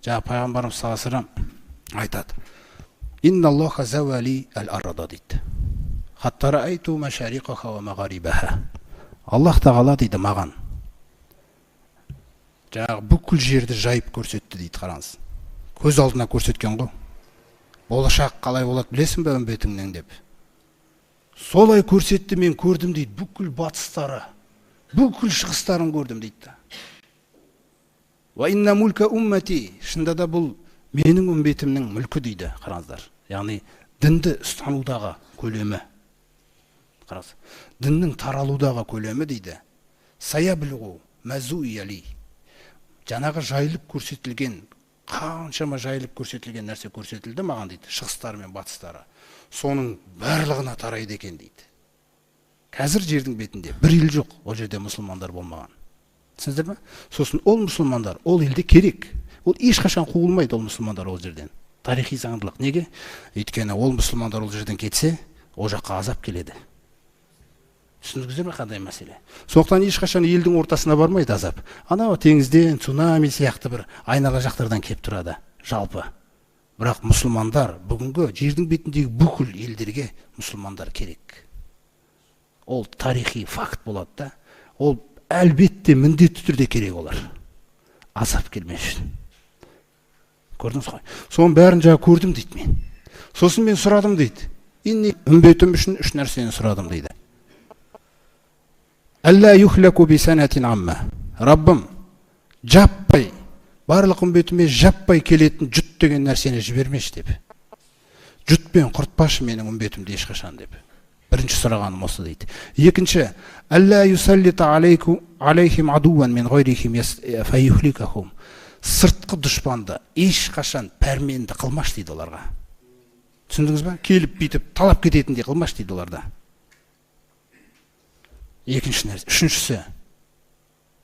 жаңа пайғамбарымыз саллаллаху алейхи ва саллям айтады: инналлаха завали ал-арда дейді. Хаттара айту машариқаха ва мағарибаха. Аллах тағала дейді маған жаңағы бүкіл жерді жайып көрсетті дейді. Қараңыз, көз алдына көрсеткен ғой. Болашақ қалай болады білесің бе үмбетіңнен деп. Солай көрсетті, мен көрдім дейді. Бүкіл батыстары, бүкіл шығыстарын көрдім дейді. Ва инна мулька уммати, шында да бұл менің үмбетімнің мүлкі дейді. Қараңыздар, яғни дінді ұстанудағы көлемі. Қараңыз, діннің таралудағы көлемі дейді. Саябілғу мәзуияли, жаңағы жайылып көрсетілген, қаншама жайылып көрсетілген нәрсе көрсетілді маған дейді, шығыстары мен батыстары. Соның барлығына тарайды екен дейді. Қазір жердің бетінде бір ел жоқ, ол жерде мұсылмандар болмаған. Түсіндіңіздер ме? Сосын ол мұсылмандар ол елде керек. Ол ешқашан қуылмайды, ол мұсылмандар ол жерден. Тарихи заңдылық. Неге? Өйткені ол мұсылмандар ол жерден кетсе, ол жаққа азап келеді. Түсіндіңіздер ме қандай мәселе? Сондықтан ешқашан елдің ортасына бармайды азап. Анау теңізден, цунами сияқты бір айнала жақтардан келіп тұрады жалпы. Бірақ мұсылмандар бүгінгі жердің бетіндегі бүкіл елдерге мұсылмандар керек. Ол тарихи факт болады да. Ол әлбетте міндетті түрде керек олар. Азап келмес үшін. Көрдіңіз ғой? Соның бәрін жаңа көрдім дейді мен. Сосын мен сұрадым дейді. Үмбетім үшін үш нәрсені сұрадым дейді. Алла юхлаку бисанатин амма. Раббым, жаппай, барлық үмбетіме жаппай келетін жұт деген нәрсені жібермеш деп. Жұтпен құртпашы менің үмбетімді ешқашан деп. Бірінші сұрағаным осы дейді. Екінші, Алла юсаллита алейхим адуан мен ғойрихим файюхликахум. Сыртқы дұшпанды ешқашан пәрменді қылмаш дейді оларға. Түсіндіңіз ба? Келіп бүйтіп талап кететіндей қылмаш дейді оларда. Екінші нәрсе. Үшіншісі,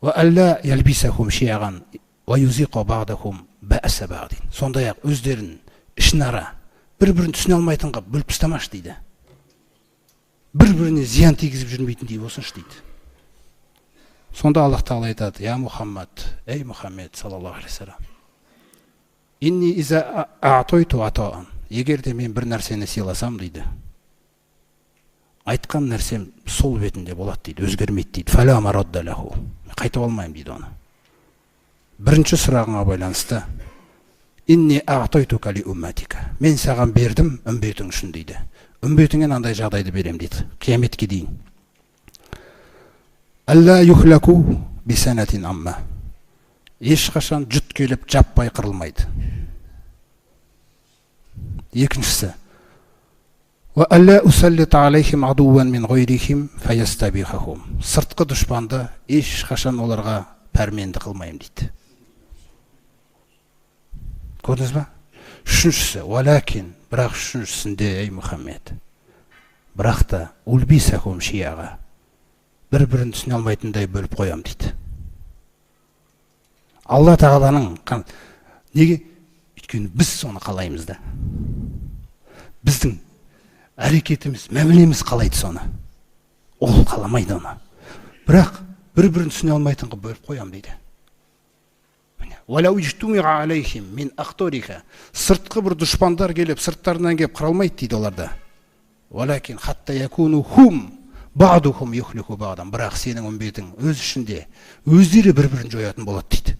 ва алла ялбисахум шияган ва юзиқа бa'дахум бa'са бa'дин. Сондай-ақ өздерін ішінара бір-бірін түсіне алмайтынға бөліп тастамаш дейді. Бір-біріне зиян тигізіп жүрмейтіндей болсыншы дейді. Сонда Аллах тағала айтады: я Мұхаммад, ей Мұхаммед саллаллаху алейхи ва саллям, инни иза а'тойту атаан, егер де мен бір нәрсені сыйласам дейді, айтқан нәрсем сол бетінде болады дейді, өзгермейді дейді. Фала марадда лаху, қайтып алмаймын дейді оны. Бірінші сұрағыңа байланысты, инни а'тойтука ли умматика, мен саған бердім үмбетің үшін дейді. Үмбетіңе андай жағдайды берем дейді, қияметке дейін. Алла юхлаку бисанатин амма, ешқашан жұт келіп жаппай қырылмайды. Екіншісі, ва алла усаллита алейхим адуан мин ғойрихим фаястабихахум, сыртқы дұшпанды ешқашан оларға пәрменді қылмайым дейді. Көрдіңіз ба? Үшіншісі, валакин, бірақ үшіншісінде, ей Мұхаммед, бірақ та ульбисахум шияға, бір-бірін түсіне алмайтындай бөліп қоям дейді. Алла тағаланың неге? Өйткені біз соны қалаймыз да. Біздің әрекетіміз, мәмілеміз қалайды соны. Ол қаламайды оны. Бірақ бір-бірін түсіне алмайтынға бөліп қоям дейді. Сыртқы бір дұшпандар келіп, сырттарынан келіп қыралмайды дейді оларда. Бірақ сенің үмбетің өз ішінде өздері бір-бірін жоятын болады дейді.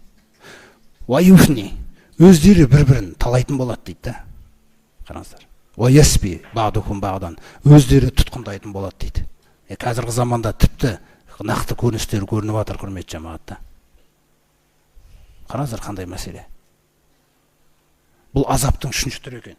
Өздері бір-бірін талайтын болады дейді. Қараңыздар. Өздері тұтқындайтын болады дейді. Қазіргі заманда тіпті нақты көріністері көрініп жатыр, құрметті жамағатта. Қараңыздар қандай мәселе. Бұл азаптың үшінші түрі екен.